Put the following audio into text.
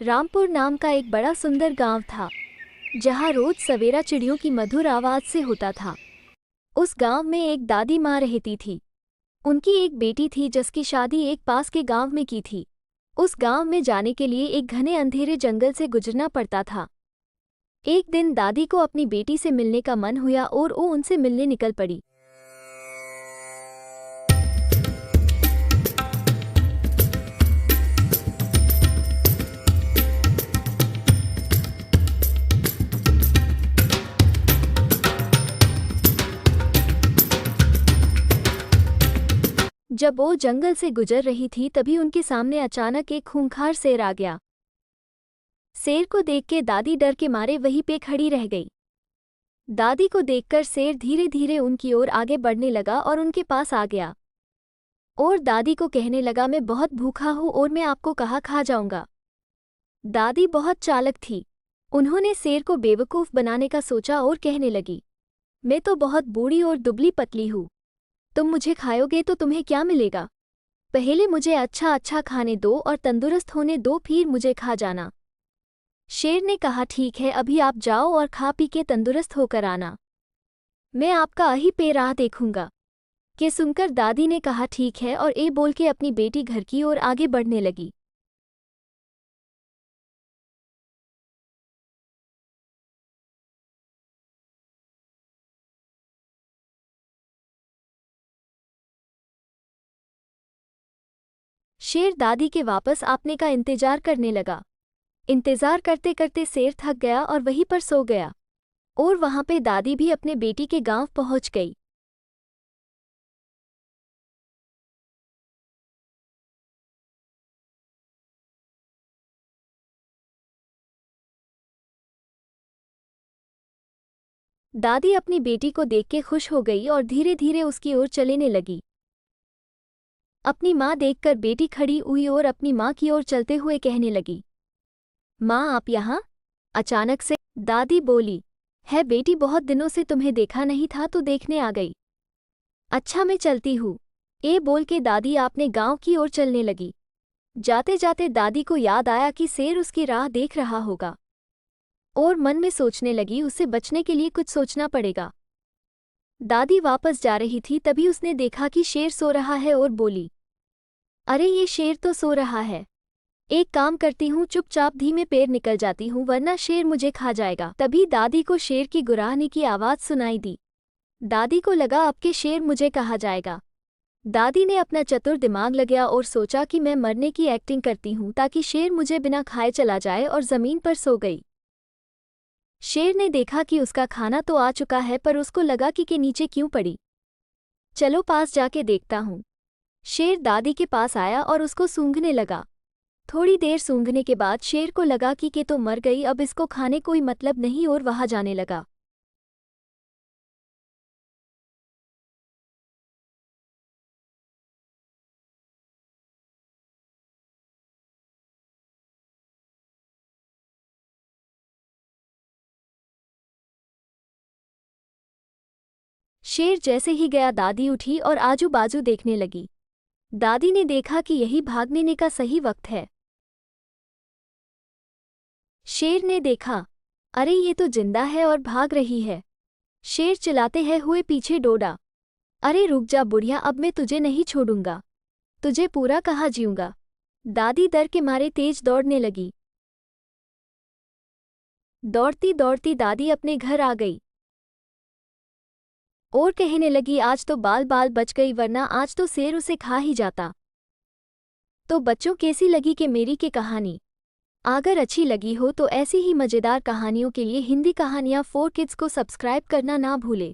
रामपुर नाम का एक बड़ा सुंदर गांव था, जहां रोज सवेरा चिड़ियों की मधुर आवाज से होता था। उस गांव में एक दादी माँ रहती थी। उनकी एक बेटी थी जिसकी शादी एक पास के गांव में की थी। उस गांव में जाने के लिए एक घने अंधेरे जंगल से गुजरना पड़ता था। एक दिन दादी को अपनी बेटी से मिलने का मन हुआ और वो उनसे मिलने निकल पड़ी। जब वो जंगल से गुजर रही थी तभी उनके सामने अचानक एक खूंखार शेर आ गया। शेर को देख के दादी डर के मारे वहीं पे खड़ी रह गई। दादी को देखकर शेर धीरे धीरे उनकी ओर आगे बढ़ने लगा और उनके पास आ गया और दादी को कहने लगा, मैं बहुत भूखा हूँ और मैं आपको कहाँ खा जाऊंगा। दादी बहुत चालाक थी। उन्होंने शेर को बेवकूफ़ बनाने का सोचा और कहने लगी, मैं तो बहुत बूढ़ी और दुबली पतली हूँ, तुम मुझे खाओगे तो तुम्हें क्या मिलेगा? पहले मुझे अच्छा अच्छा खाने दो और तंदुरुस्त होने दो, फिर मुझे खा जाना। शेर ने कहा, ठीक है, अभी आप जाओ और खा पी के तंदुरुस्त होकर आना, मैं आपका अही पे राह देखूंगा। के सुनकर दादी ने कहा, ठीक है, और ये बोल के अपनी बेटी घर की ओर आगे बढ़ने लगी। शेर दादी के वापस आने का इंतजार करने लगा। इंतजार करते करते शेर थक गया और वहीं पर सो गया और वहां पे दादी भी अपने बेटी के गांव पहुंच गई। दादी अपनी बेटी को देख के खुश हो गई और धीरे धीरे उसकी ओर चलने लगी। अपनी माँ देखकर बेटी खड़ी हुई और अपनी माँ की ओर चलते हुए कहने लगी, माँ आप यहाँ? अचानक से दादी बोली, है बेटी, बहुत दिनों से तुम्हें देखा नहीं था तो देखने आ गई। अच्छा मैं चलती हूँ, ये बोल के दादी आपने गांव की ओर चलने लगी। जाते जाते दादी को याद आया कि शेर उसकी राह देख रहा होगा और मन में सोचने लगी, उससे बचने के लिए कुछ सोचना पड़ेगा। दादी वापस जा रही थी तभी उसने देखा कि शेर सो रहा है और बोली, अरे ये शेर तो सो रहा है, एक काम करती हूँ, चुपचाप धीमे पैर निकल जाती हूँ वरना शेर मुझे खा जाएगा। तभी दादी को शेर की गुर्राहने की आवाज़ सुनाई दी। दादी को लगा अब के शेर मुझे कहा जाएगा। दादी ने अपना चतुर दिमाग लगाया और सोचा कि मैं मरने की एक्टिंग करती हूँ ताकि शेर मुझे बिना खाए चला जाए और ज़मीन पर सो गई। शेर ने देखा कि उसका खाना तो आ चुका है पर उसको लगा कि के नीचे क्यों पड़ी, चलो पास जाके देखता हूँ। शेर दादी के पास आया और उसको सूंघने लगा। थोड़ी देर सूंघने के बाद शेर को लगा कि के तो मर गई, अब इसको खाने कोई मतलब नहीं और वहां जाने लगा। शेर जैसे ही गया दादी उठी और आजू बाजू देखने लगी। दादी ने देखा कि यही भागने का सही वक्त है। शेर ने देखा, अरे ये तो जिंदा है और भाग रही है। शेर चिल्लाते हैं हुए पीछे दौड़ा। अरे रुक जा बुढ़िया, अब मैं तुझे नहीं छोड़ूंगा, तुझे पूरा कहाँ जीऊंगा। दादी डर के मारे तेज दौड़ने लगी। दौड़ती दौड़ती दादी अपने घर आ गई और कहने लगी, आज तो बाल बाल बच गई वरना आज तो शेर उसे खा ही जाता। तो बच्चों कैसी लगी कि मेरी के कहानी? अगर अच्छी लगी हो तो ऐसी ही मज़ेदार कहानियों के लिए हिंदी कहानियाँ फॉर किड्स को सब्सक्राइब करना ना भूले।